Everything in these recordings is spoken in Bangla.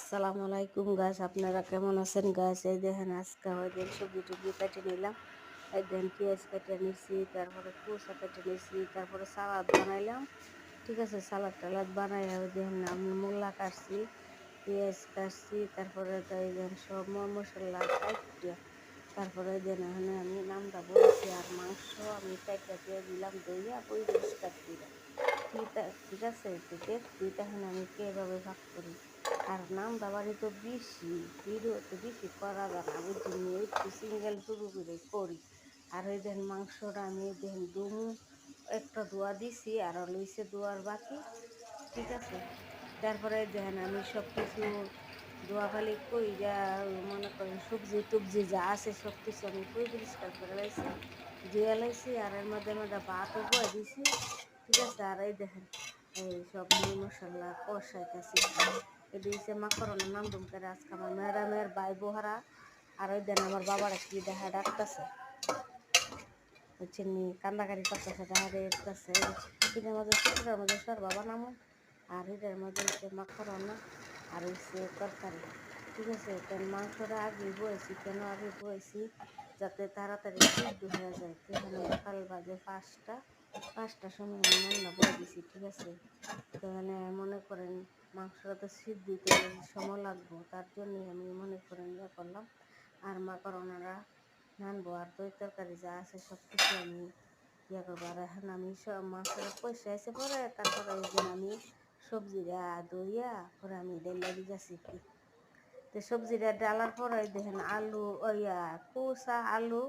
আসসালামু আলাইকুম গাছ, আপনারা কেমন আছেন গাছ? এই দেখেন আজকে ওই সবজি টবজি কেটে নিলাম। এই দেখেন পেঁয়াজ কেটে নিছি, তারপরে কুচা কেটে নিছি, তারপরে সালাদ বানাইলাম। ঠিক আছে, সালাদ টালাদ বানাই ওই দেখেন আমি মূলা কাটছি, পেঁয়াজ কাটছি, তারপরে তো এই দেখেন সব মশলা কাটিয়ে তারপরে দেন এখানে আমি নামটা বলছি আর মাংস আমি কাইটা দিয়ে দিলাম, দইয়া পরিষ্কার দিলাম। ঠিক আছে, তো দেখছি তখন আমি কিভাবে ভাগ করি। আর নামটা বাড়ি তো বেশি ভিডিও তো বেশি করা যায় না, বুঝছি একটু সিঙ্গেল শুরু করে করি। আর ওই দেন মাংসটা আমি দেখেন দুমু একটা দোয়া দিছি আর লইছে দোয়ার বাকি। ঠিক আছে, তারপরে দেখেন আমি সব কিছু ধোয়াখালি কইরা মনে করেন সবজি টবজি যা আছে সব কিছু আমি পরিষ্কার করে লাইছি, ধুয়ে লাইছি। আর এর মধ্যে মধ্যে ভাতও বয়ে দিছি। ঠিক আছে, আর এই দেখেন এই সব মশলা কষাইতেছি। এটা হচ্ছে মাকড়নের নাম দুম করে আজকে আমার ম্যাডামের বাই বোহারা। আর ওই দেন আমার বাবার কি দেখা ডাকতেছে, বুঝছেন, কান্দাকারি করতেছে, দেখা দেখতেছে। এটার মধ্যে শুক্রের মধ্যে সর বাবা নামো, আর এটার মধ্যে হচ্ছে মাখরনা আর হচ্ছে তরকারি। ঠিক আছে, কেন মাংসটা আগে বয়েছি, কেন আগে বয়েছি যাতে তাড়াতাড়ি সিদ্ধ হয়ে যায়। তো এখানে সকাল বাজে 5টার সময় আমি রান্না বয়ে দিছি। ঠিক আছে, তো এখানে মনে করেন মাংসটা তো সিদ্ধ দিতে সময় লাগবো, তার জন্যই আমি মনে করেন ইয়ে করলাম। আর মাকড়নারা রানবো, আর দই তরকারি যা আছে সব কিছু আমি ইয়ে করবো। আর এখন আমি সব মাংসটা কষে এসে পরে তারপরে ওই দিন আমি সবজিটা দইয়া পরে আমি ডাইলা দিয়েছি কি। তো সবজিটা ডালার পরে দেখেন আলু ওইয়া কুচা আলু,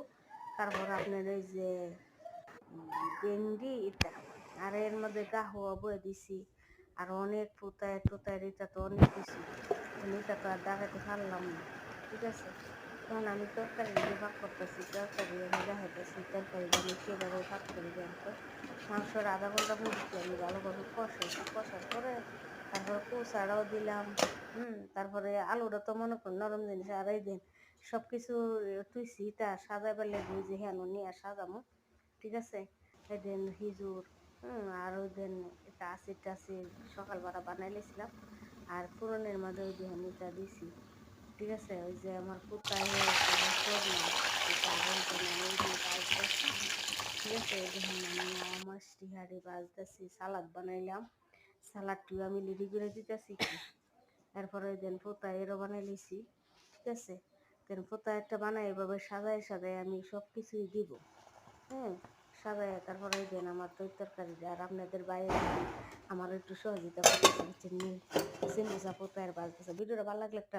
তারপর আপনার এই যে ভেন্ডি এটা, আর এর মধ্যে গাহুয়া বয়ে দিছি। আর অনেক ফুটায় টুতায় এটা তো অনেক কিছু, এটা তো আর দেখাতে পারলাম না। ঠিক আছে, তখন আমি তরকারি দিয়ে ভাগ করতেছি, তরকারি আমি দেখাইতেছি তরকারি আমি কীভাবে ভাগ করি দেন তো। মাংসর আধা ঘন্টা মধ্যে আমি ভালোভাবে কষাইছি, কষার পরে তারপরে কুচাটাও দিলাম। তারপরে আলুটা তো মনে করেন নরম জিনিস। আর এই দিন সব কিছু তুইছি তা সাজাই পেলে দুই যে হেন নিয়ে সাজামো। ঠিক আছে, এই দিন হিজুর আর ওই দিন এটা আসি টাসি সকালবেলা বানাই লেছিলাম। আর পুরনের মাঝে ওই দিন এটা দিছি। ঠিক আছে, ওই যে আমার কোথায় হয়েছে না, এটা বলতেন আমি ওই দিয়ে বাজতেছি। ঠিক আছে, দেখুন আমি মাছটি হাড়ি বাজতেছি, সালাদ বানাইলাম, সালাদটিও আমি রেডি করে দিতেছি কি। তারপরে ওই দিন পোতা এরও বানাই লিছি। ঠিক আছে, দেন পোতা একটা বানাই এভাবে সাজায় সাজায় আমি সব কিছুই দিব। হ্যাঁ, সাজায় তারপরে ওই দিন আমার দই তরকারি। আর আপনাদের বাইরে আমার একটু সহযোগিতা করতেছে, চিনি পোতা আর বাজতেছে। ভিডিওটা ভালো লাগলে একটা